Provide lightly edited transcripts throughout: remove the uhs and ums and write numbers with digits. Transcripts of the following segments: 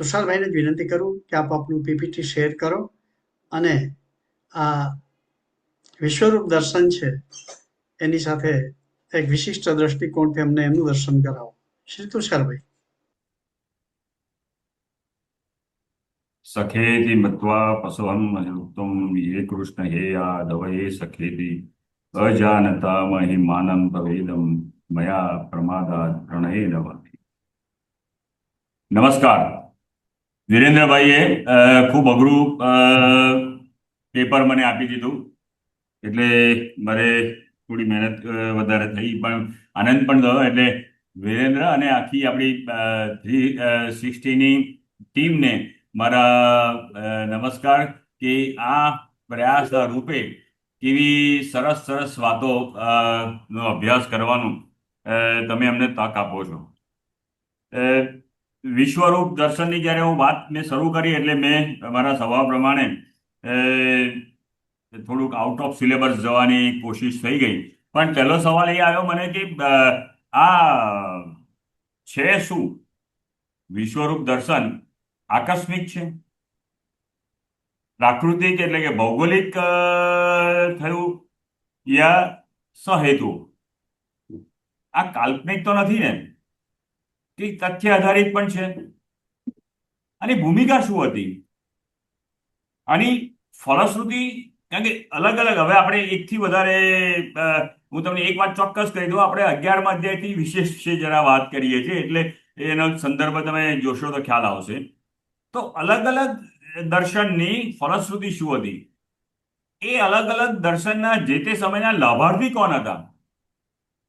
તુષારભાઈને જ વિનંતી કરું કે આપ આપનું પીપીટી શેર કરો અને આ વિશ્વરૂપ દર્શન છે એની સાથે એક વિશિષ્ટ દ્રષ્ટિકોણથી અમને એમનું દર્શન કરાવો. શ્રી તુષારભાઈ. સખેતી મત્વા પશુહમ યુક્તમ યે કૃષ્ણ હે યાદવ હે સખેતી અજાનતા મહિમાનમ ભવેદમ મયા પ્રમાદાત પ્રણય નવતી. નમસ્કાર. વિરેન્દ્રભાઈએ ખૂબ અઘરું પેપર મને આપી દીધું, એટલે મારે થોડી મહેનત વધારે થઈ, પણ આનંદ પણ થયો. એટલે વિરેન્દ્ર અને આખી આપણી 360ની ટીમને મારા નમસ્કાર કે આ પ્રયાસ રૂપે કેવી સરસ સરસ વાતો નો અભ્યાસ કરવાનું તમે અમને તક આપો છો. વિશ્વરૂપ દર્શનની જ્યારે હું વાત મેં શરૂ કરી, એટલે મેં મારા સ્વભાવ પ્રમાણે થોડુંક આઉટ ઓફ સિલેબસ જવાની કોશિશ થઈ ગઈ. પણ પહેલો સવાલ એ આવ્યો મને કે આ છે શું? વિશ્વરૂપ દર્શન આકસ્મિક છે, પ્રાકૃતિક એટલે કે ભૌગોલિક થયું, યા સહેતુ? આ કાલ્પનિક તો નથી ને, કે તથ્ય આધારિત પણ છે? આની ભૂમિકા શું હતી? આની ફલશ્રુતિ, કારણ કે અલગ અલગ, હવે આપણે એકથી વધારે હું તમને એક વાત ચોક્કસ કહી દઉં, આપણે 11મા અધ્યાયથી વિશેષ છે જરા વાત કરીએ છીએ, એટલે એનો સંદર્ભ તમે જોશો તો ખ્યાલ આવશે. તો અલગ અલગ દર્શનની ફલશ્રુતિ શું હતી? એ અલગ અલગ દર્શનના જે તે સમયના લાભાર્થી કોણ હતા,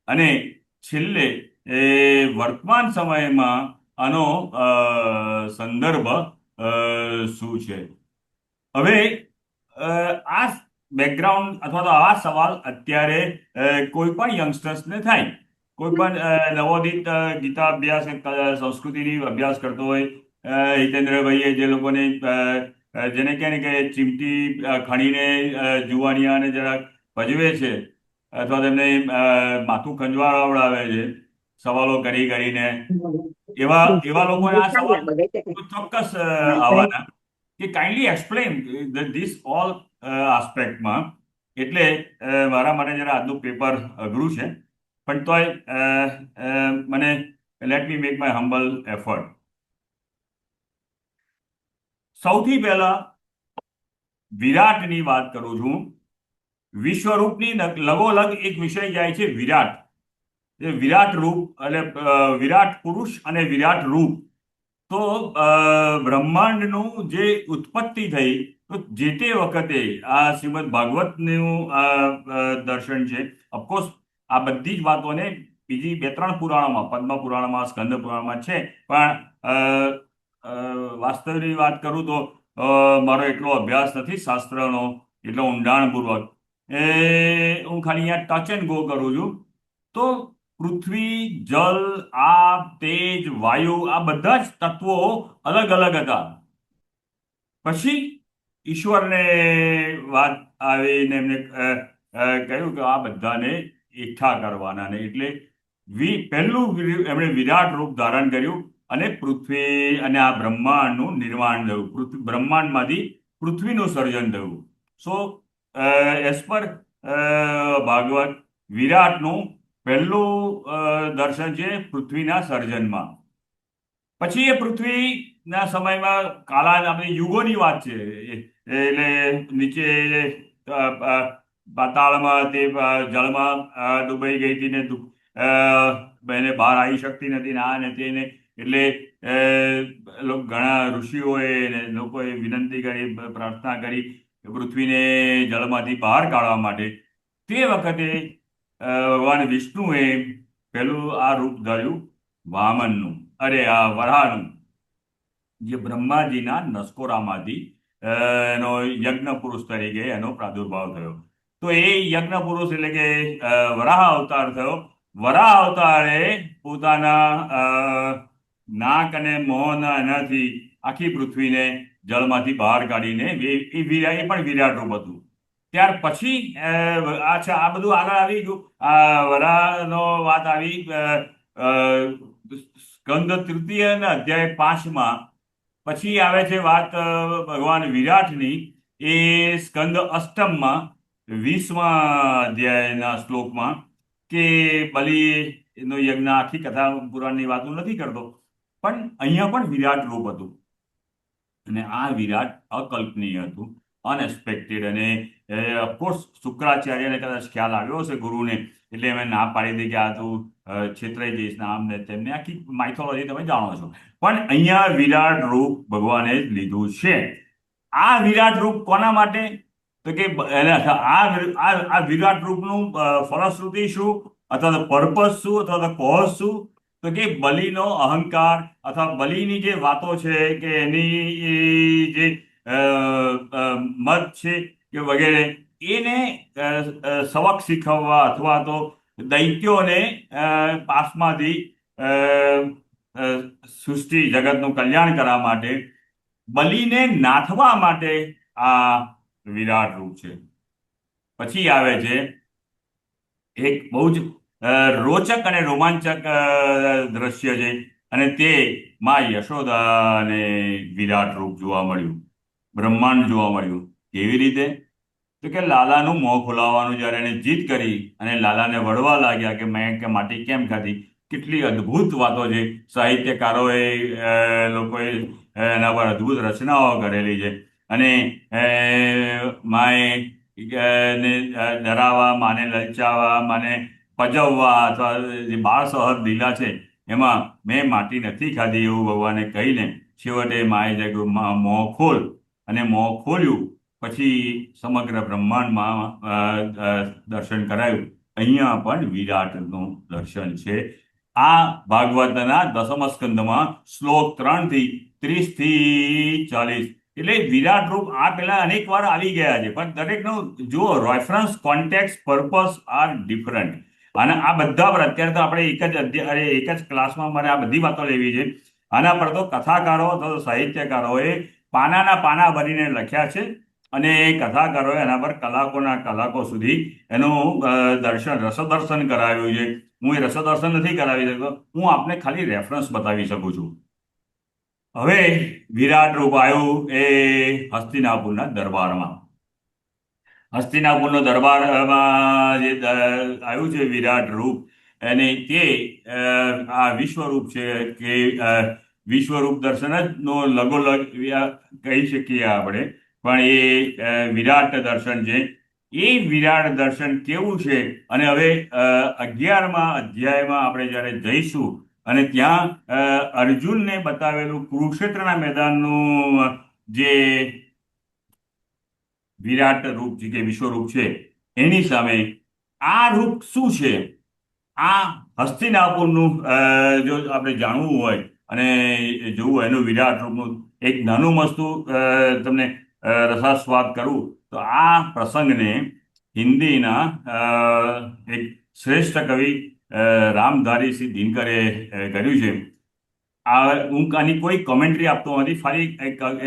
અને છેલ્લે વર્તમાન સમયમાં આનો સંદર્ભ શું છે? હવે આ બેકગ્રાઉન્ડ અથવા તો આ સવાલ અત્યારે કોઈ પણ યંગસ્ટર્સને થાય. કોઈ પણ નવોદિત ગીતા અભ્યાસ, સંસ્કૃતિની અભ્યાસ કરતો હોય, હિતેન્દ્રભાઈએ જે લોકોને જેને કહે ને કે ચીમટી ખણીને જુવાનિયાને જરાક ભજવે છે, અથવા તેમને માથું ખંજવાળાવડાવે છે સવાલો કરી કરીને, એવા એવા લોકોને આ સવાલ ચોક્કસ આવવાના કે કાઇન્ડલી એક્સપ્લેન ધીસ ઓલ આસ્પેક્ટમાં. એટલે મારા માટે જરા આજનું પેપર અઘરું છે, પણ તોય મને let me make my humble effort. સૌથી પહેલા વિરાટની વાત કરું છું. વિશ્વરૂપની લગોલગ એક વિષય જાય છે વિરાટ. વિરાટ રૂપ એટલે વિરાટ પુરુષ અને વિરાટ રૂપ. તો બ્રહ્માંડનું જે ઉત્પત્તિ થઈ, તો જે તે વખતે આ શ્રીમદ ભાગવતનું દર્શન છે. ઓફકોર્સ આ બધી જ વાતોને બીજી 2-3 પુરાણોમાં, પદ્મ પુરાણમાં, સ્કંદ પુરાણમાં છે, પણ વાસ્તવની વાત કરું તો મારો એટલો અભ્યાસ નથી શાસ્ત્રનો, એટલો ઊંડાણપૂર્વક. હું ખાલી અહીંયા ટચ એન્ડ ગો કરું છું. તો પૃથ્વી, જલ, આપ, તેજ, વાયુ, આ બધા જ તત્વો અલગ અલગ હતા. પછી ઈશ્વરને વાત આવીને એમને કહ્યું કે આ બધાને એકઠા કરવાના, ને એટલે પહેલું એમણે વિરાટ રૂપ ધારણ કર્યું, અને પૃથ્વી અને આ બ્રહ્માંડનું નિર્માણ થયું. બ્રહ્માંડમાંથી પૃથ્વીનું સર્જન થયું. સો એઝ પર ભાગવત, વિરાટનું પહેલું દર્શન છે પૃથ્વીના સર્જનમાં. પછી એ પૃથ્વીના સમયમાં આપણી યુગોની વાત છે, એટલે નીચે પાતાળમાં તે જળમાં ડૂબાઈ ગઈ હતી, ને એને બહાર આવી શકતી નથી, ને આ ને તેને. એટલે ઘણા ઋષિઓએ ને લોકોએ વિનંતી કરી, પ્રાર્થના કરી પૃથ્વીને જળમાંથી બહાર કાઢવા માટે. તે વખતે ભગવાન વિષ્ણુએ પહેલું આ રૂપ ધર્યું વામનનું, આ વરાહનું, જે બ્રહ્માજીના નસકોરામાંથી એનો યજ્ઞ પુરુષ તરીકે એનો પ્રાદુર્ભાવ થયો. તો એ યજ્ઞ પુરુષ એટલે કે વરાહ અવતાર થયો. વરાહ અવતારે પોતાના નાક અને મોંના એનાથી આખી પૃથ્વીને જળમાંથી બહાર કાઢીને એ પણ વિરાટ રૂપ હતું. ત્યાર પછી અચ્છા, આ બધું આગળ આવી ગયું. વરાહનો વાત આવી સ્કંદ તૃતીય અને અધ્યાય 5માં પછી આવે છે વાત ભગવાન વિરાટની, એ સ્કંદ અષ્ટમમાં 20મા અધ્યાયના શ્લોકમાં, કે બલિ નો યજ્ઞ, આખી કથા પુરાણની વાત હું નથી કરતો, પણ અહીંયા પણ વિરાટ રૂપ હતું. અને આ વિરાટ અકલ્પનીય હતું, અનએક્સપેક્ટેડ. અને ઓફકોર્સ શુક્રાચાર્યને કદાચ ખ્યાલ આવ્યો હશે ગુરુને, એટલે એમણે ના પાડી દી કે આ તું છેતરાઈ જઈશ ને આમ ને તેમ ને, આખી માઇથોલોજી તમે જાણો છો. પણ અહીંયા વિરાટ રૂપ ભગવાને જ લીધું છે. આ વિરાટ રૂપ કોના માટે? તો કે આ વિરાટ રૂપનું ફલશ્રુતિ શું, અથવા તો પર્પસ શું, અથવા તો કોઝ શું? તો કે બલિનો અહંકાર અથવા બલિની જે વાતો છે, કે એની જે મત છે કે વગેરે, એને સબક શીખવવા અથવા તો દૈત્યોને પાસમાંથી સૃષ્ટિ જગતનું કલ્યાણ કરવા માટે, બલિને નાથવા માટે આ વિરાટ રૂપ છે. પછી આવે છે એક બહુ જ રોચક અને રોમાંચક દ્રશ્ય છે, અને તે માં યશોદાને વિરાટ રૂપ જોવા મળ્યું, બ્રહ્માંડ જોવા મળ્યું. કેવી રીતે? તો કે લાલાનું મોં ખોલાવવાનું જ્યારે એને જીદ કરી અને લાલાને વળવા લાગ્યા કે મેં કે માટી કેમ ખાધી, કેટલી અદ્ભુત વાતો છે. સાહિત્યકારોએ લોકોએ એના પર અદ્ભુત રચનાઓ કરેલી છે. અને માએ ને ડરાવવા, માને લલચાવવા, માને પજવવા, અથવા જે બાળ સહર લીલા છે એમાં મેં માટી નથી ખાધી એવું ભગવાને કહીને છેવટે માએ જગ્યું મોં ખોલ, અને મોં ખોલ્યું. પછી સમગ્ર બ્રહ્માંડમાં દર્શન કરાયું. અહીંયા પણ વિરાટનું દર્શન છે. આ ભાગવતના 10મા સ્કંદમાં શ્લોક 3 થી 30 થી 40. એટલે વિરાટ રૂપ આ પહેલા અનેક વાર આવી ગયા છે, પણ દરેકનો જો reference, context, purpose R different. અને આ બધા પર અત્યારે તો આપણે એક જ ક્લાસમાં મારે આ બધી વાતો લેવી છે. આના પર તો કથાકારો અથવા સાહિત્યકારોએ પાનાના પાના ભરીને લખ્યા છે, અને એ કથાકારોએ એના પર કલાકોના કલાકો સુધી એનું રસદર્શન કરાવ્યું છે. હું એ રસદર્શન નથી કરાવી શકતો, હું આપને ખાલી રેફરન્સ બતાવી શકું છું. હવે વિરાટ રૂપ આવ્યું એ હસ્તિનાપુરના દરબારમાં. હસ્તિનાપુરનો દરબારમાં જે આવ્યું છે વિરાટ રૂપ, અને તે આ વિશ્વરૂપ છે, કે વિશ્વરૂપ દર્શન જ નો લગોલગ કહી શકીએ આપણે, પણ એ વિરાટ દર્શન છે. એ વિરાટ દર્શન કેવું છે? અને હવે 11મા અધ્યાયમાં આપણે જ્યારે જઈશું અને ત્યાં અર્જુનને બતાવેલું કુરુક્ષેત્રના મેદાનનું જે વિરાટ રૂપ છે કે વિશ્વરૂપ છે, એની સામે આ રૂપ શું છે? આ હસ્તિનાપુરનું જો આપણે જાણવું હોય અને જોવું હોય એનું વિરાટ રૂપનું એક નાનું મસ્તું તમને રસાસ્વાદ કરું, તો આ પ્રસંગને હિન્દીના એક શ્રેષ્ઠ કવિ રામધારીસિંહ દિનકરે કર્યું છે. હું આની કોઈ કોમેન્ટ્રી આપતો નથી, ફરી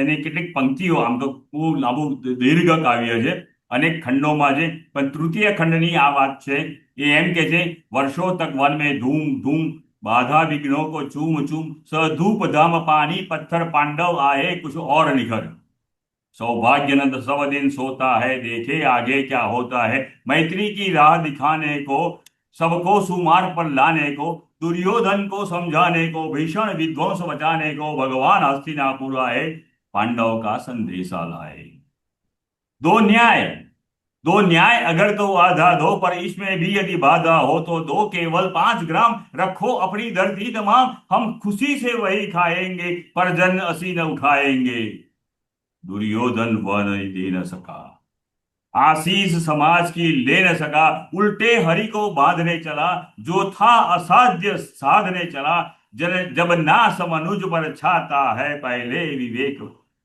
એની કેટલીક પંક્તિઓ, આમ તો બહુ લાંબુ દીર્ઘ કાવ્ય છે, અનેક ખંડોમાં છે, પણ તૃતીય ખંડની આ વાત છે. એ એમ કે છે, વર્ષો તક વન में धूम धूम बाधा विघ्नों को चूम चूम सधूप धाम पानी पत्थर पांडव आए कुछ और निखर सौभाग्यनंद सब दिन सोता है देखे आगे क्या होता है मैत्री की राह दिखाने को सबको सुमार्ग पर लाने को दुर्योधन को समझाने को भीषण विध्वंस बचाने को भगवान हस्तिनापुर आए पांडव का संदेशा लाए. दो न्याय अगर तो आधा दो, पर इसमें भी यदि बाधा हो तो दो केवल 5 ग्राम रखो अपनी धरती तमाम, हम खुशी से वही खाएंगे पर जन असी न उठाएंगे. दुर्योधन वह नहीं दे न सका, आशीष समाज की ले न सका, उल्टे हरि को बांधने चला, जो था असाध्य साधने चला, जब ना समनुज पर छाता है पहले विवेक.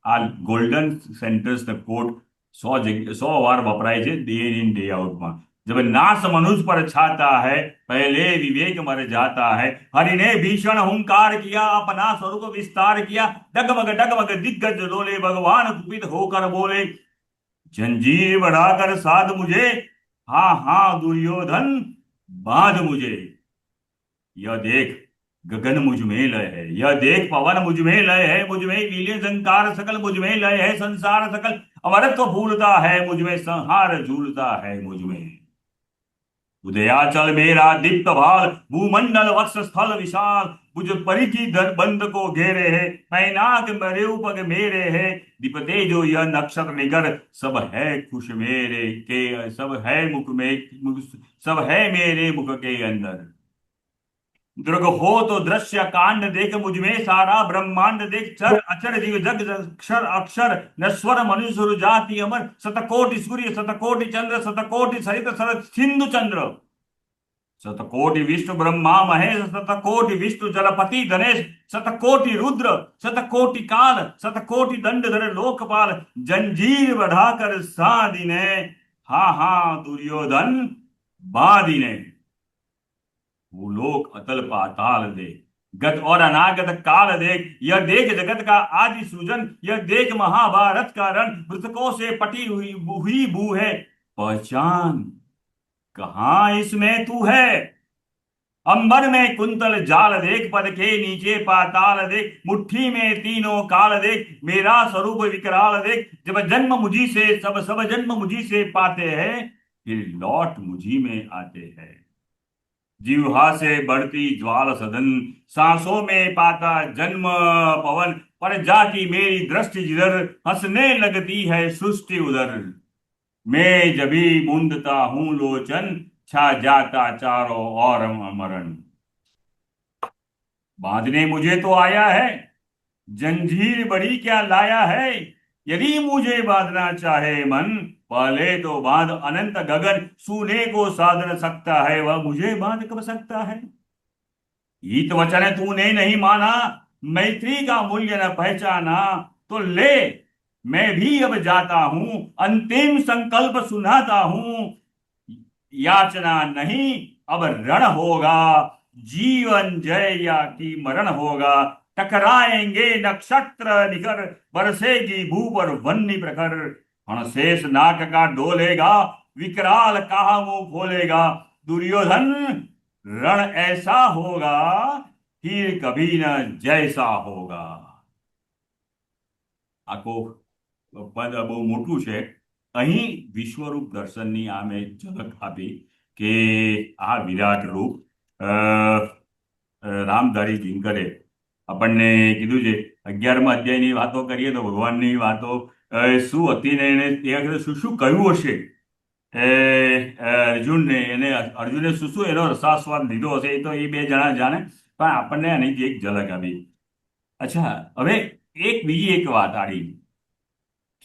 આ ગોલ્ડન સેન્ટેન્સ કોટ 100 વાર વપરાય છે ડે ઇન ડે આઉટમાં. जब नाश मनुष्य पर छाता है पहले विवेक मर जाता है. हरि ने भीषण हुंकार किया, अपना स्वरूप विस्तार किया, डगमग दिग्गज डोले, भगवान कुपित होकर बोले, जंजीर बढ़ाकर साध मुझे, हाँ हाँ दुर्योधन बांध मुझे. यह देख गगन मुझ में लय है, यह देख पवन मुझ में लय है, मुझ में लीले झंकार सकल मुझ में लय है, संसार सकल अमरत्व भूलता है, मुझ में संहार झूलता है, मुझ में उदयाचल मेरा दीप्त भाल, भूमंडल वक्ष स्थल विशाल, मुझ परिधि बंद को घेरे है, पैनाक मरे पग मेरे है, दीपते जो यह नक्षत्र निगर, सब है खुश मेरे के, सब है सब है मेरे मुख के अंदर। दृग हो तो दृश्य कांड देख, मुझ में सारा ब्रह्मांड देख, चर अचर जीव जग अक्षर अक्षर, नश्वर मनुष्य जाति अमर, शतकोटि सूर्य शतकोटि चंद्र, शतकोटि सरित सरत सिंधु चंद्र, शतकोटि विष्णु ब्रह्मा महेश, शतकोटि विष्णु जलपति गणेश, शतकोटि रुद्र, शतकोटि काल, शतकोटि दंडधर लोकपाल, जंजीर बढ़ाकर साधिने, हा हा दुर्योधन बाधिने। भूलोक अतल पाताल देख, गत और अनागत काल देख, यह देख जगत का आदि सृजन, यह देख महाभारत का रण, मृतकों से पटी हुई भू है, पहचान कहां इसमें तू है। अंबर में कुंतल जाल देख, पद के नीचे पाताल देख, मुट्ठी में तीनों काल देख, मेरा स्वरूप विकराल देख, जब जन्म मुझी से सब सब जन्म मुझी से पाते हैं, फिर लौट मुझी में आते हैं। जिह्वा से बढ़ती ज्वाल सदन, सांसों में पाता जन्म पवन, पर जाती मेरी दृष्टि जिधर, हंसने लगती है सृष्टि उधर। मैं जभी मूंदता हूं लोचन, छा जाता चारों ओर मरण। बांधने मुझे तो आया है, जंजीर बड़ी क्या लाया है, यदि मुझे बांधना चाहे मन, पहले तो बांध अनंत गगन, सूने को साध न सकता है, वह मुझे बांध कब सकता है। हित वचन तूने नहीं माना, मैत्री का मूल्य न पहचाना, तो ले मैं भी अब जाता हूं, अंतिम संकल्प सुनाता हूं, याचना नहीं अब रण होगा, जीवन जय या कि मरण होगा, टकराएंगे नक्षत्र निकर, बरसेगी भू पर वन्नी प्रखर, हणशेष नाक का डोलेगा, विकराल कहा मुंह खोलेगा, दुर्योधन रण ऐसा होगा, फिर कभी न जैसा होगा। આખો પદ બહુ મોટું છે. અહીં વિશ્વરૂપ દર્શનની આ મેં ઝલક આપી કે આ વિરાટ રૂપ રામધારી કિંકરે આપણને કીધું છે. 11મા અધ્યાયની વાતો કરીએ તો ભગવાનની વાતો શું હતી ને એને તે વખતે શું શું કહ્યું હશે અર્જુનને, એને અર્જુને શું શું એનો રસાસ્વાદ લીધો હશે એ તો એ બે જણા જાણે, પણ આપણને આની એક ઝલક આપી. અચ્છા, હવે બીજી એક વાત આડી,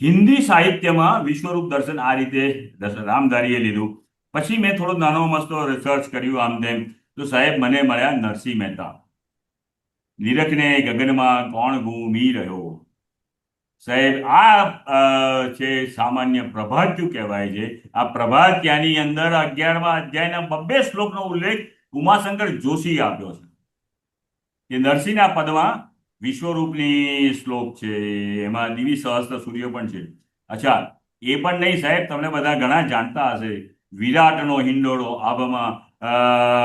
હિન્દી સાહિત્યમાં વિશ્વરૂપ દર્શન આ રીતે રામધારીએ લીધું. પછી મેં થોડો નાનો મસ્તો રિસર્ચ કર્યું આમ તેમ, તો સાહેબ મને મળ્યા નરસિંહ મહેતા. નિરખને ગગનમાં કોણ ઘૂમી રહ્યો. સાહેબ આ છે સામાન્ય પ્રભાત્યુ કહેવાય છે. આ પ્રભાત્યાની અંદર 11મા અધ્યાયના 2 શ્લોકનો ઉલ્લેખ ઉમાશંકર જોશી આપ્યો છે કે નરસિંહના પદમાં વિશ્વરૂપની શ્લોક છે, એમાં દિવી સહસ્ત્ર સૂર્ય પણ છે. અચ્છા, એ પણ નહીં સાહેબ, તમને બધા ઘણા જાણતા હશે, વિરાટનો હિંડોળો આભમાં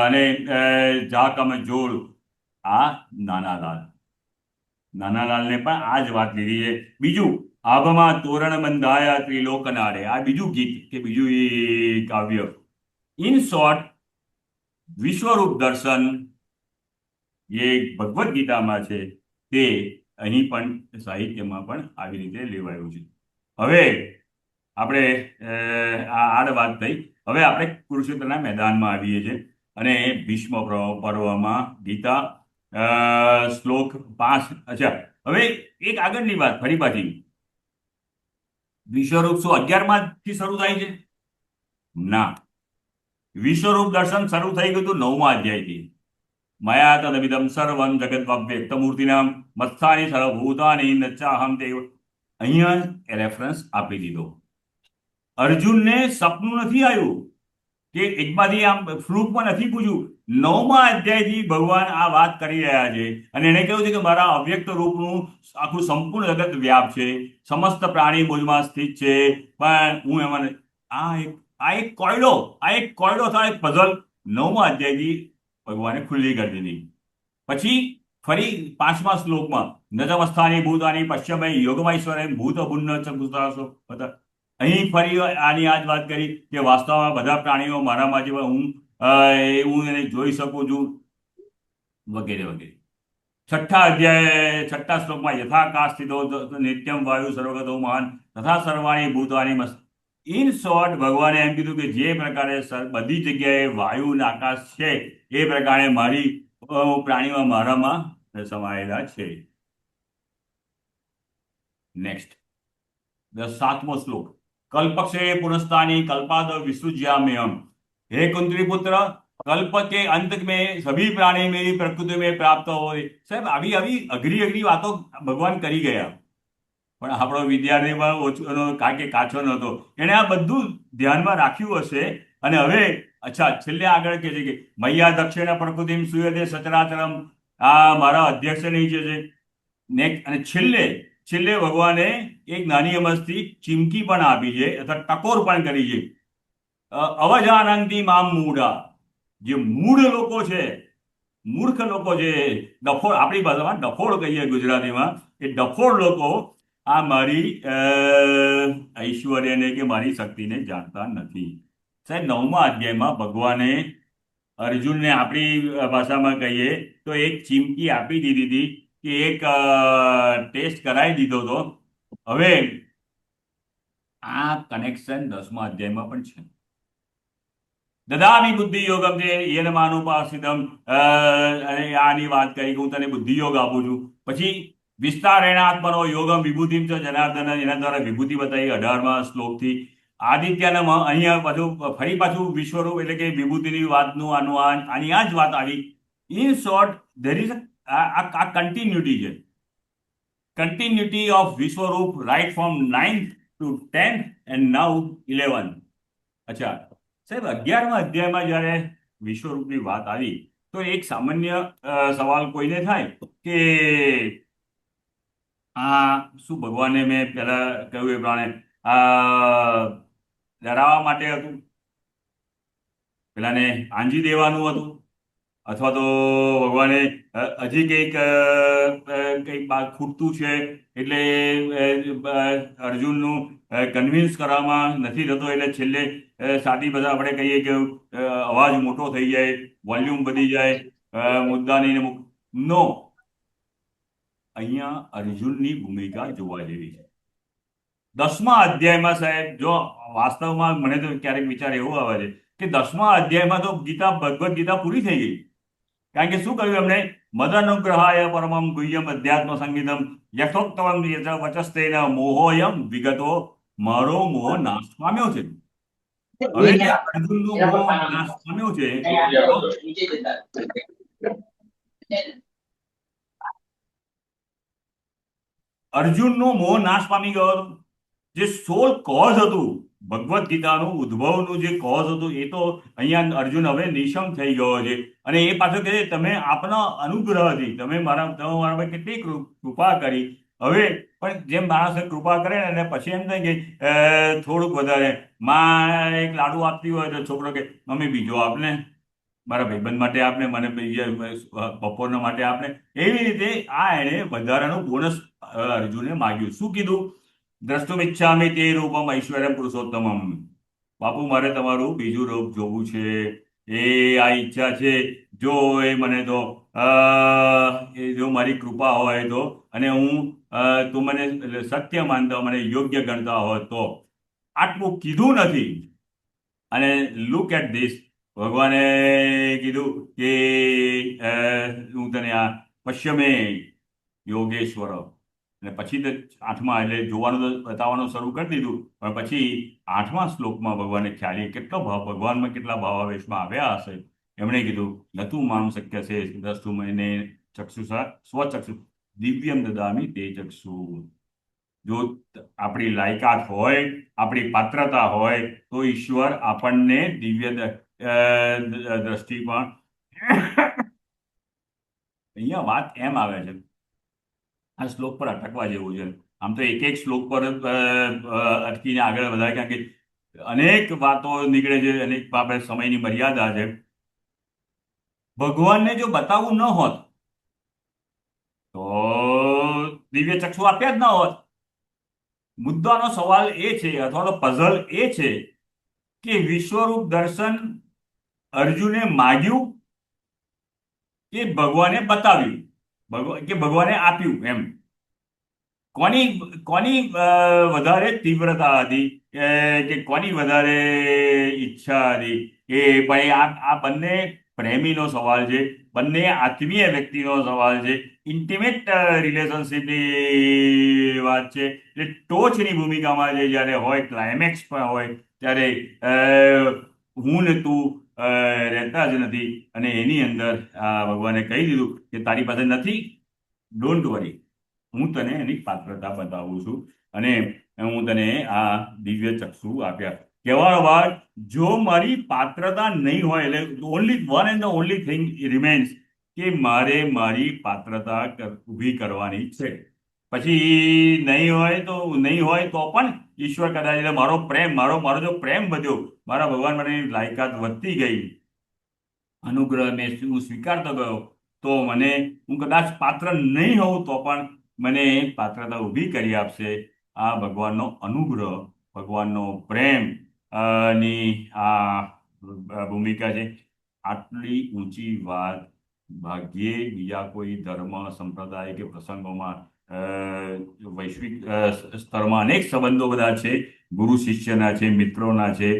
અને જાકમ જોડ, આ નાનાલાલને પણ આ જ વાત લીધી છે. બીજું, આભમાં તોરણ બંધાયા ત્રિલોક નાડે, આ બીજું ગીત કે બીજું એ કાવ્ય. ઇન શોર્ટ, વિશ્વરૂપ દર્શન એ ભગવદ્ ગીતામાં છે, તે અહીં પણ સાહિત્યમાં પણ આવી રીતે લેવાયું છે. હવે આપણે આ આડ વાત થઈ. હવે આપણે કુરુક્ષેત્રના મેદાનમાં આવીએ છીએ અને ભીષ્મ પર્વમાં ગીતા શ્લોક 5. અચ્છા, હવે એક આગળની વાત ફરી પાછી, વિશ્વરૂપ શું 11માથી શરૂ થાય છે? ના, વિશ્વરૂપ દર્શન શરૂ થઈ ગયું હતું 9મા અધ્યાયથી. મયા તદમિદમ સર્વમ જગદ્વ્યક્તમૂર્તિનામ મત્સ્થાની સર્વભૂતાની નચાહમ દેવ. અહીંયા રેફરન્સ આપી દીધો. અર્જુનને સપનું નથી આવ્યું કે એકમાંથી આમ ફ્લૂકમાં નથી પૂછ્યું. 9મા અધ્યાયથી ભગવાન આ વાત કરી રહ્યા છે અને એને કહ્યું છે કે મારા અવ્યક્ત રૂપનું આખું સંપૂર્ણ જગત વ્યાપ છે, સમસ્ત પ્રાણી મુજમાં સ્થિત છે, પણ હું એમાં એક કોયડો થાય, એક પઝલ 9મા અધ્યાયથી ભગવાને ખુલ્લી કરી દીધી. પછી ફરી 5મા શ્લોકમાં નતમસ્થાની ભૂતાની પશ્ચમે યોગમૈશ્વરે ભૂત ભુન્ન ચતુર્થાસો બધા. અહીં ફરી આની આ જ વાત કરી કે વાસ્તવમાં બધા પ્રાણીઓ મારામાં જેવા હું એને જોઈ શકું છું વગેરે વગેરે. 6ઠ્ઠા અધ્યાય 6ઠ્ઠા શ્લોકમાં યથાકાશ સ્થિતો નિત્યમ વાયુ સર્વગતો મહાન તથા સર્વાણી ભૂતાની મસ્ત. ઇન શોર્ટ ભગવાને એમ કીધું કે જે પ્રકારે બધી જગ્યાએ વાયુ અને આકાશ છે એ પ્રકારે મારી પ્રાણીઓ મારામાં સમાયેલા છે. નેક્સ્ટ 7મો શ્લોક कल्पक्षे पुनस्तानी कल्पाद विसृज्याम्यहम्. हे कुंती पुत्र, कल्प के अंत में सभी प्राणी मेरी प्रकृति में प्राप्त हो. साहेब આવી આવી અઘરી અઘરી વાતો ભગવાન કરી ગયા, પણ આપણો વિદ્યાર્થી પણ ઓછો કારણ કે કાચો નહોતો, એને આ બધું ધ્યાનમાં રાખ્યું હશે. અને હવે અચ્છા છેલ્લે આગળ કે છે કે મૈયા દક્ષિણ પ્રકૃતિમ સુયતે સચરાચરમ. આ મારા અધ્યક્ષ નહીં છે. નેક્સ્ટ અને છેલ્લે ભગવાને એક નાની અમસ્તી ચીમકી પણ આપી છે અથવા ટકોર પણ કરી છે. અવજાનંતી મામ મૂઢા. જે મૂઢ લોકો છે, મૂર્ખ લોકો છે, ડફોળ, આપણી ભાષામાં ડફોળ કહીએ ગુજરાતીમાં, એ ડફોળ લોકો આ મારી ઐશ્વર્યને કે મારી શક્તિને જાણતા નથી. સાહેબ 9મા અધ્યાયમાં ભગવાને અર્જુનને આપણી ભાષામાં કહીએ તો એક ચીમકી આપી દીધી હતી કે એક ટેસ્ટ કરાવી દીધો હતો. હવે આ કનેક્શન 10મા અધ્યાયમાં પણ છે. દદામી બુદ્ધિ યોગમ છે યેન માનુપાસિતમ. આની વાત કરી કે હું તને બુદ્ધિ યોગ આપું છું. પછી વિસ્તારેણાત્મનો યોગમ વિભૂતિમ છે જનાર્દન, એના દ્વારા વિભૂતિ બતાવી 18મા શ્લોકથી. આદિત્યના અહીંયા પાછું ફરી પાછું વિશ્વરૂપ એટલે કે વિભૂતિની વાતનું આની આ જ વાત આવી. ઇન શોર્ટ ધેર ઇઝ આ કન્ટિન્યુટી છે. Continuity of Vishwaroop right from 9th to 10th and now 11. અચ્છા સાહેબ 11મા અધ્યાયમાં જ્યારે વિશ્વરૂપની વાત આવી તો એક સામાન્ય સવાલ કોઈને થાય કે આ શું ભગવાને મેં પહેલા કહ્યું એ પ્રમાણે ડરાવવા માટે હતું, પેલાને આંજી દેવાનું હતું, અથવા તો ભગવાને હજી કંઈક ખૂટતું છે એટલે અર્જુનનું કન્વિન્સ કરવામાં નથી થતો એટલે છેલ્લે સાદી બધા આપણે કહીએ કે અવાજ મોટો થઈ જાય, વોલ્યુમ વધી જાય, મુદ્દાની નો. અહીંયા અર્જુનની ભૂમિકા જોવા જેવી છે. 10મા અધ્યાયમાં સાહેબ જો વાસ્તવમાં મને તો ક્યારેક વિચાર એવો આવે છે કે 10મા અધ્યાયમાં તો ભગવદ્ ગીતા પૂરી થઈ ગઈ. કારણ કે શું કહ્યું એમણે? મદનુગ્રહાય પરમમ ગુહ્યમ અધ્યાત્મ સંગીતમ યથોક્તવમ વચસ્તેન મોહોયમ વિગતો. મારો મોહ નાશ પામ્યો છે. હવે અર્જુનનો મોહ નાશ પામ્યો છે. અર્જુનનો મોહ નાશ પામી ગયો હતો. જે સોલ કોઝ હતું ભગવદ્ ગીતાનું ઉદ્ભવનું જે કોઝ હતું એ તો અહીંયા અર્જુન હવે નિશમ થઈ ગયો છે. અને એ પાછો કહે તમે આપના અનુગ્રહથી તમે મારા પર કેટલી કૃપા કરી. હવે પણ જેમ માણસ કૃપા કરે ને અને પછી એમ થાય કે થોડુંક વધારે માં એક લાડુ આપતી હોય તો છોકરો કે મમ્મી બીજો આપને, મારા ભાઈબંધ માટે આપને, મને બપોરના માટે આપને. એવી રીતે આ એને વધારાનું બોનસ અર્જુને માગ્યું. શું કીધું? દ્રષ્ટુમ ઈચ્છામિ તે રૂપમ ઐશ્વર્યમ પુરુષોત્તમમ. બાપુ મારે તમારું બીજું રૂપ જોવું છે. એ આ ઈચ્છા છે. જો એ મને તો એ જો મારી કૃપા હોય તો, અને હું તું મને સત્ય માનતા મને યોગ્ય ગણતા હોય તો. આટલું કીધું નથી. અને લુક એટ ધીસ, ભગવાને કીધું કે હું તને આ પશ્ચિમે યોગેશ્વર. અને પછી તો 8મા એટલે જોવાનું તો બતાવવાનું શરૂ કરી દીધું. પણ પછી 8મા શ્લોકમાં ભગવાને ખ્યાલ કેટલો ભાવ ભગવાનમાં કેટલા ભાવાવેશમાં આવ્યા હશે. એમણે કીધું નતું માનું શક્ય છે દ્રષ્ટુ મને ચક્ષુષા સ્વચક્ષુ દિવ્યમ દદામી તે ચક્ષુ. જો આપણી લાયકાત હોય, આપણી પાત્રતા હોય તો ઈશ્વર આપણને દિવ્ય દ્રષ્ટિ પણ. અહીંયા વાત એમ આવે છે, આ શ્લોક પર અટકવા જેવું છે. આમ તો એક શ્લોક પર અટકીને આગળ વધારે, કારણ કે અનેક વાતો નીકળે છે, અનેક આપણે સમયની મર્યાદા છે. ભગવાનને જો બતાવવું ન હોત દિવ્ય ચક્ષુ આપ્યા જ ન હોત. મુદ્દાનો સવાલ એ છે, અથવા તો પઝલ એ છે કે વિશ્વરૂપ દર્શન અર્જુને માગ્યું કે ભગવાને બતાવ્યું, કે ભગવાને આપ્યું? એમ કોની કોની વધારે તીવ્રતા હતી, કે કોની વધારે ઈચ્છા હતી? એ ભાઈ આ બંને પ્રેમીનો સવાલ છે, બંને આત્મીય વ્યક્તિનો સવાલ છે, ઇન્ટિમેટ રિલેશનશીપની વાત છે. એટલે ટોચની ભૂમિકામાં જે જ્યારે હોય, ક્લાઇમેક્સ પણ હોય, ત્યારે હું ને તું રહેતા જ નથી. અને એની અંદર ભગવાને કહી દીધું કે તારી પાસે નથી, ડોન્ટ વરી, હું તને એની પાત્રતા બતાવું છું અને હું તને આ દિવ્ય ચક્ષુ આપ્યા. કહેવાનો વાત, જો મારી પાત્રતા નહીં હોય, એટલે only one and the only thing remains કે મારે મારી પાત્રતા ઊભી કરવાની છે. પછી નહીં હોય તો પણ ઈશ્વર કદાચ, એટલે મારો પ્રેમ, મારો જો પ્રેમ વધ્યો, મારા ભગવાન માટેની લાયકાત વધતી ગઈ, અનુગ્રહ મેં હું સ્વીકારતો ગયો, તો હું કદાચ પાત્ર નહીં હોઉં તો પણ મને પાત્રતા ઊભી કરી આપશે. આ ભગવાનનો અનુગ્રહ, ભગવાનનો પ્રેમ ની આ ભૂમિકા છે. આટલી ઊંચી વાત ભાગ્યે બીજા કોઈ ધર્મ, સંપ્રદાય કે પ્રસંગોમાં, વૈશ્વિક સ્તરમાં અનેક સંબંધો બધા છે, ગુરુ શિષ્યના છે, મિત્રોના છે,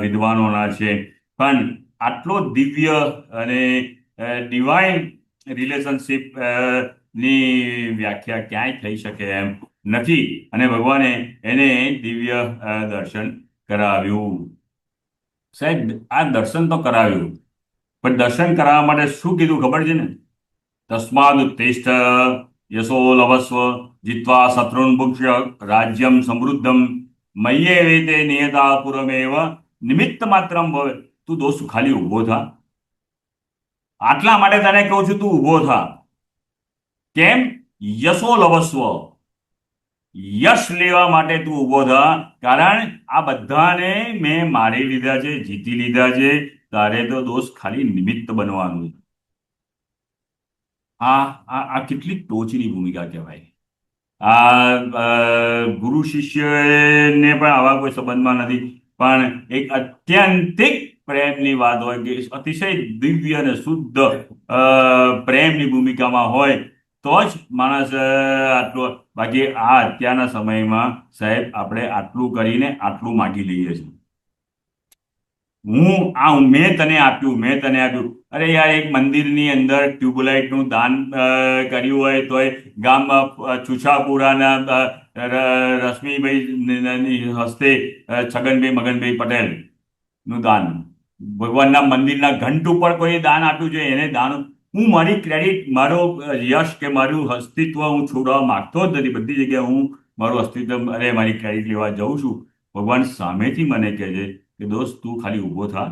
વિદ્વાનોના છે, પણ આટલો દિવ્ય અને ડિવાઇન રિલેશનશીપ ની વ્યાખ્યા ક્યાંય થઈ શકે એમ નથી. અને ભગવાને એને દિવ્ય દર્શન કરાવ્યું. સાહેબ, આ દર્શન તો કરાવ્યું, પણ દર્શન કરાવવા માટે શું કીધું ખબર છે ને? તસ્માદ ઉત્તિષ્ઠ યશો લભસ્વ જીત્વા શત્રુન ભુક્ષ્ય રાજ્યમ સમૃદ્ધમ મય્યે વેતે નિયતા પુરમેવ નિમિત્ત માત્રમ ભવે. તું દોસ્ત ખાલી ઉભો થા. આટલા માટે તને કહું છું, તું ઉભો થા. કેમ? યશો લભસ્વ, યશ લેવા માટે તું ઉભો થા. કારણ આ બધાને મેં મારી લીધા છે, જીતી લીધા છે. તારે તો દોસ્ત ખાલી નિમિત્ત બનવાનું. આ કેટલી ટોચની ભૂમિકા કહેવાય. આ ગુરુ શિષ્યને પણ આવા કોઈ સંબંધમાં નથી, પણ એક અત્યંતિક પ્રેમની વાત હોય, કે અતિશય દિવ્ય અને શુદ્ધ પ્રેમની ભૂમિકામાં હોય તો જ માણસ આટલો. બાકી અત્યારના સમયમાં સાહેબ આપણે આટલું કરીને આટલું માગી લઈએ છીએ. મેં તને આપ્યું. અરે યાર, એક મંદિરની અંદર ટ્યુબલાઇટનું દાન કર્યું હોય તોય ગામમાં છુછાપુરાના રશ્મિભાઈ હસ્તે છગનભાઈ મગનભાઈ પટેલ નું દાન, ભગવાનના મંદિરના ઘંટ ઉપર કોઈ દાન આપ્યું છે, એને દાન. હું મારી ક્રેડિટ, મારો યશ કે મારું અસ્તિત્વ હું છોડવા માંગતો જ નથી. બધી જગ્યાએ હું મારું અસ્તિત્વ, મારી ક્રેડિટ લેવા જાઉં છું. ભગવાન સામેથી મને કહે છે કે દોસ્ત, તું ખાલી ઉભો થા.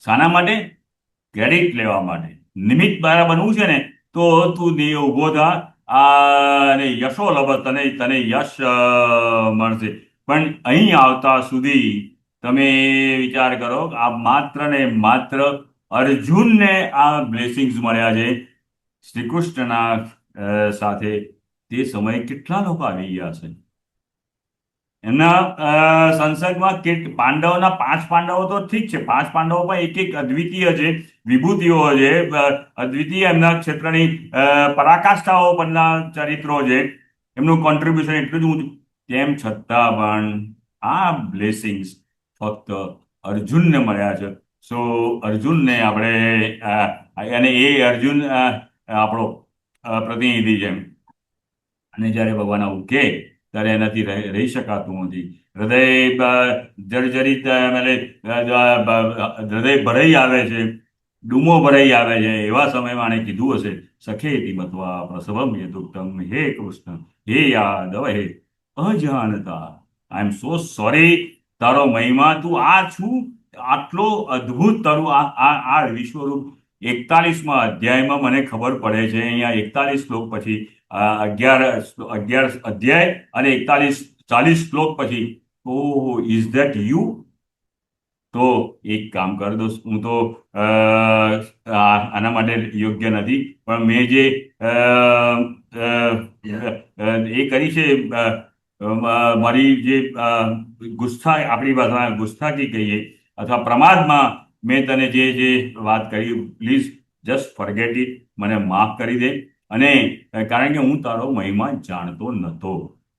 શાના માટે? ક્રેડિટ લેવા માટે. નિમિત્ત દ્વારા બનવું છે ને, તો તું ઉભો થા. અને યશો લભ, તને યશ મળશે. પણ અહીં આવતા સુધી તમે વિચાર કરો, આ માત્ર ને માત્ર અર્જુનને આ બ્લેસિંગ્સ મળ્યા છે શ્રી કૃષ્ણના સાથે. તે સમયે કેટલા લોકો આવી ગયા છે એમના સંસર્ગમાં? પાંડવોના 5 પાંડવો તો ઠીક છે, 5 પાંડવો પણ એક અદ્વિતીય છે, વિભૂતિઓ છે, અદ્વિતીય એમના ક્ષેત્રની પરાકાષ્ઠાઓ પરના ચરિત્રો છે, એમનું કોન્ટ્રીબ્યુશન એટલું જ ઊંચું. તેમ છતાં પણ આ બ્લેસિંગ્સ ફક્ત અર્જુનને મળ્યા છે. સો અર્જુનને આપણે, અને એ અર્જુન આપણો પ્રતિનિધિ છે. અને જ્યારે ભગવાન આવું કહે ત્યારે એનાથી રહી શકાતું નથી. હૃદય જર્જરિત, હૃદય ભરાઈ આવે છે, ડૂમો ભરાઈ આવે છે. એવા સમયમાં આણે કીધું હશે, સખેતી મત્વા પ્રસવમ યદુક્તમ હે કૃષ્ણ હે યાદવ હે અજાણતા, આઈ એમ સો સોરી. તારો મહિમા, તું આ છું, આટલો અદ્ભુત તારું આ વિશ્વરૂપ. 41મા અધ્યાયમાં મને ખબર પડે છે, અહીંયા 41 શ્લોક પછી 11 અધ્યાય અને 40 શ્લોક પછી, ઓહ, ઇઝ ધેટ યુ? તો એક કામ કર દોસ્ત, હું તો આના માટે યોગ્ય નથી, પણ મેં જે એ કરી છે, મારી જે આપણી ભાષામાં ગુસ્તાખી કહીએ અથવા પ્રમાદમાં મેં તને જે વાત કરી, પ્લીઝ જસ્ટ ફોરગેટ ઇટ, મને માફ કરી દે. અને કારણ કે હું તારો મહિમા જાણતો નહોતો,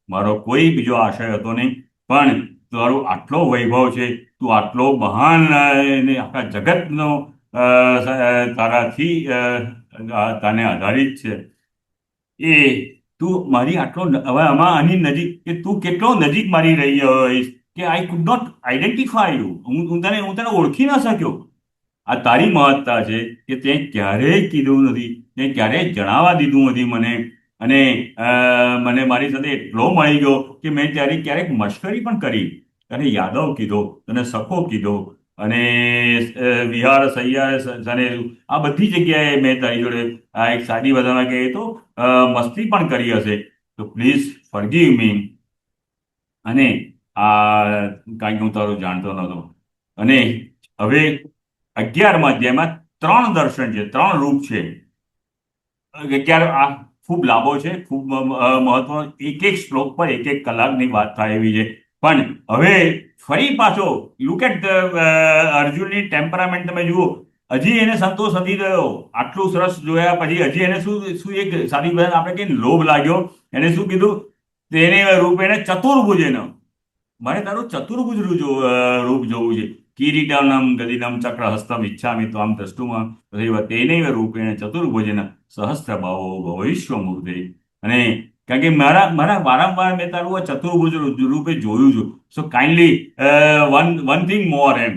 મારો કોઈ બીજો આશય હતો નહીં, પણ તારો આટલો વૈભવ છે, તું આટલો મહાન આખા જગતનો તારાથી તને આધારિત છે, એ તું મારી આટલો હવે આમાં આની નજીક કે તું કેટલો નજીક મારી રહી હોઈશ કે I could not identify you, હું તને ઓળખી ના શક્યો. આ તારી મહત્તા છે કે તે ક્યારેય કીધું નથી, તે ક્યારેય જણાવવા દીધું નથી મને. અને મને મારી સાથે એટલો મળી ગયો કે મેં ત્યારે ક્યારેક મશ્કરી પણ કરી, તને યાદવ કીધો, તને સખો કીધો, અને વિહાર સૈયા તને આ બધી જગ્યાએ મેં તારી જોડે આ એક સાદી બધામાં કહીએ તો મસ્તી પણ કરી હશે. તો પ્લીઝ ફોરગીવ મી. અને કારણ કે હું તારું જાણતો નહોતો. અને હવે 11મા અધ્યાયમાં 3 દર્શન છે, 3 રૂપ છે. 11 આ ખૂબ લાંબો છે, ખૂબ મહત્વનો, એક એક શ્લોક પર એક કલાકની વાત થાય એવી છે. પણ હવે ફરી પાછો લુક એટ અર્જુનની ટેમ્પરામેન્ટ તમે જુઓ, હજી એને સંતોષ નથી થયો. આટલું સરસ જોયા પછી હજી એને શું એક સાદી બધાને આપણે કહીએ લોભ લાગ્યો. એને શું કીધું? તેને રૂપ એને ચતુર્ભુજ, એનો મારે તારું ચતુર્ભુજ રૂપ જોવું છે. કિરીટમ ગદિનમ ચક્રહસ્તમ ઈચ્છામિ ત્વામ દ્રષ્ટુમ તેનૈવ રૂપેણ ચતુર્ભુજેન સહસ્રબાહો ભવિષ્યમૂર્તે. અને કારણ કે મારા વારંવાર મેં તારું આ ચતુર્ભુજ રૂપે જોયું છું. સો કાઇન્ડલી વન થિંગ મોર એમ.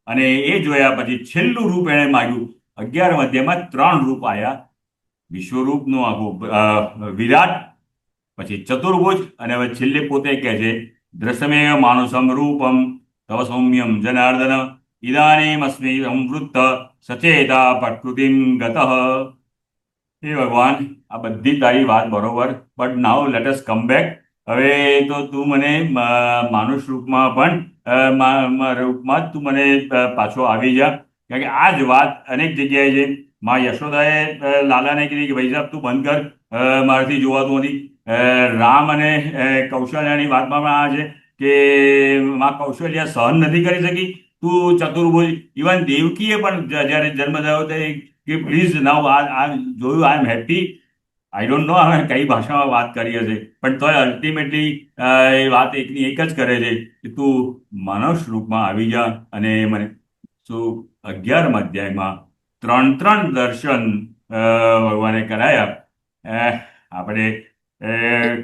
અને એ જોયા પછી છેલ્લું રૂપ એણે માગ્યું. 11મા અધ્યાયમાં 3 રૂપ આવ્યા. વિશ્વરૂપનું આખું વિરાટ, પછી ચતુર્ભુજ, અને હવે છેલ્લે પોતે કહે છે દ્રશ્યમેવ માનુષમ રૂપમ તવ સૌમ્યમ જનાર્દન ઇદાનીમસ્મિ સંવૃત્ત સચેતા પ્રકૃતિમ ગતઃ. હે ભગવાન, આ બધી તારી વાત બરોબર, but now let us come back. હવે તો તું મને માનુષ રૂપમાં પણ રૂપમાં જ તું મને પાછો આવી જા. કારણ કે આ જ વાત અનેક જગ્યાએ છે. માં યશોદાએ લાલાને કીધી કે ભાઈ સાહેબ તું બંધ કર, મારાથી જોવાતું નથી. રામ અને કૌશલ્યાની વાતમાં પણ આ છે કે માં કૌશલ્યા સહન નથી કરી શકી, તું ચતુર્ભુજ. ઇવન દેવકીએ પણ જ્યારે જન્મ થયો કે પ્લીઝ નાવ આ જોયું, આઈ am happy. I don't know હવે કઈ ભાષામાં વાત કરી હશે, પણ તોય અલ્ટિમેટલી એ વાત એકની એક જ કરે છે કે તું માનવ રૂપમાં આવી જા. અને મને શું 11મા અધ્યાયમાં 3 દર્શન ભગવાને કરાયા. આપણે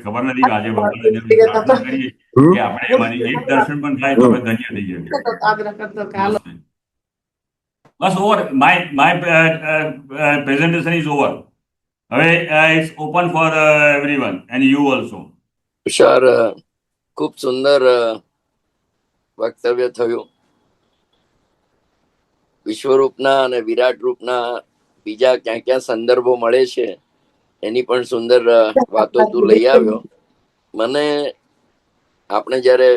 ખબર નથી આજે ભગવાનને પ્રાર્થના કરીએ કે આપણે એક દર્શન પણ થાય તો આપણે ધન્ય થઈ જઈએ. બસ over, my presentation is over. હવે it's open for everyone and you also. Sir, ખૂબ સુંદર વક્તવ્ય થયું. વિશ્વરૂપના અને વિરાટ રૂપના બીજા ક્યાં ક્યાં સંદર્ભો મળે છે એની પણ સુંદર વાતો તું લઈ આવ્યો. મને આપણે જ્યારે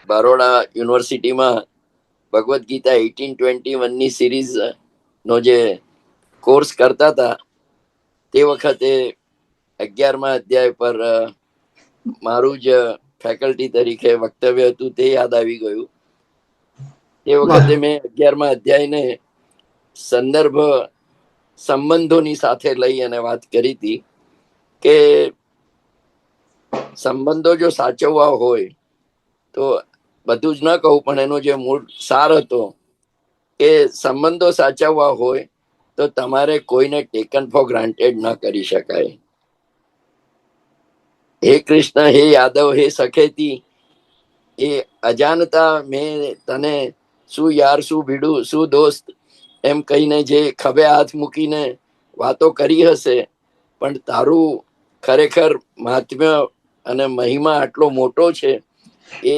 બરોડા યુનિવર્સિટીમાં ભગવદ્ ગીતા 1821ની સિરીઝ નો જે કોર્સ કરતા હતા તે વખતે 11મા અધ્યાય પર મારું જ ફેકલ્ટી તરીકે વક્તવ્ય હતું તે યાદ આવી ગયું. તે વખતે મેં 11મા અધ્યાયને સંદર્ભ સંબંધોની સાથે લઈ અને વાત કરી હતી કે સંબંધો જો સાચવવા હોય તો બધું જ ન કહું, પણ એનો જે મૂળ સાર હતો કે સંબંધો સાચવવા હોય તો તમારે કોઈને ટેકન ફોર ગ્રાન્ટેડ ન કરી શકાય. હે કૃષ્ણ, હે યાદવ, હે સખેતી, એ અજાણતા મેં તને શું યાર, શું ભીડું, શું દોસ્ત એમ કહીને જે ખભે હાથ મૂકીને વાતો કરી હશે, પણ તારું ખરેખર મહાત્મ્ય અને મહિમા આટલો મોટો છે એ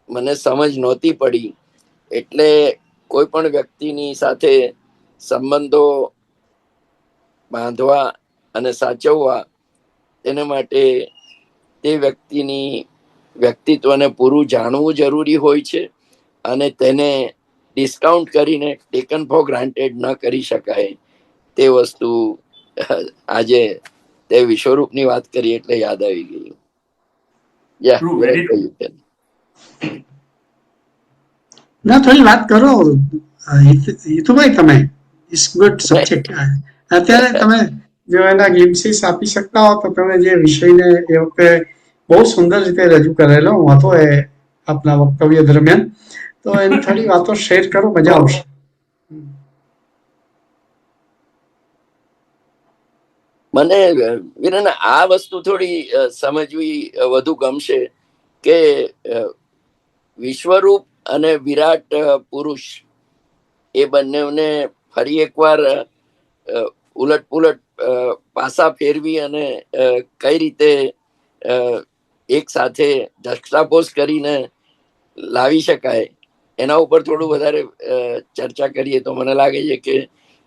મને સમજ નહોતી પડી. એટલે કોઈ પણ વ્યક્તિની સાથે સંબંધો બાંધવા અને સાચવવા તેને માટે તે વ્યક્તિની વ્યક્તિત્વને પૂરું જાણવું જરૂરી હોય છે. અને તેને ડિસ્કાઉન્ટ કરીને ટેકન ફોર ગ્રાન્ટેડ ન કરી શકાય તે વસ્તુ આજે તે વિશ્વરૂપની વાત કરી એટલે યાદ આવી ગયું. યા True, very true. ના થોડી વાત કરો હિતુભાઈ, તમે ઇટ્સ ગુડ સબ્જેક્ટ. અત્યારે તમે જો એના ગ્લિમ્સીસ આપી શકતા હો તો તમે જે વિષયને એ વખતે બહુ સુંદર રીતે રજૂ કરેલો હતો એ આપના વક્તવ્ય દરમિયાન, તો એની થોડી વાતો શેર કરો, મજા આવશે. મને વિરેન આ વસ્તુ થોડી સમજવી વધુ ગમશે કે વિશ્વરૂપ અને વિરાટ પુરુષ એ બંનેને ફરી એકવાર ઉલટ પુલટ પાસા ફેરવી અને કઈ રીતે એક સાથે જસ્ટાપોઝ કરીને લાવી શકાય એના ઉપર થોડું વધારે ચર્ચા કરીએ તો મને લાગે છે કે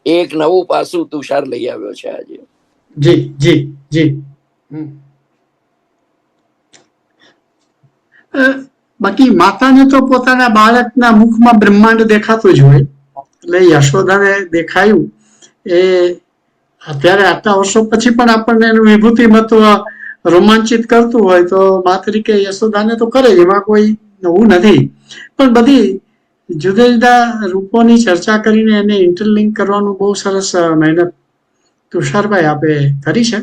એક નવું પાસું તુષાર લઈ આવ્યો છે આજે. જી જી જી. બાકી માતાને તો પોતાના બાળકના મુખમાં બ્રહ્માંડ દેખાતું જ હોય, એટલે યશોદાને દેખાયું એ અત્યારે આટલા વર્ષો પછી પણ આપણને એનું વિભૂતિ મહત્વ રોમાંચિત કરતું હોય તો મા તરીકે યશોદાને તો કરે, એમાં કોઈ નવું નથી. પણ બધી જુદા જુદા રૂપોની ચર્ચા કરીને એને ઇન્ટરલિંક કરવાનું બહુ સરસ મહેનત તુષારભાઈ આપે કરી છે.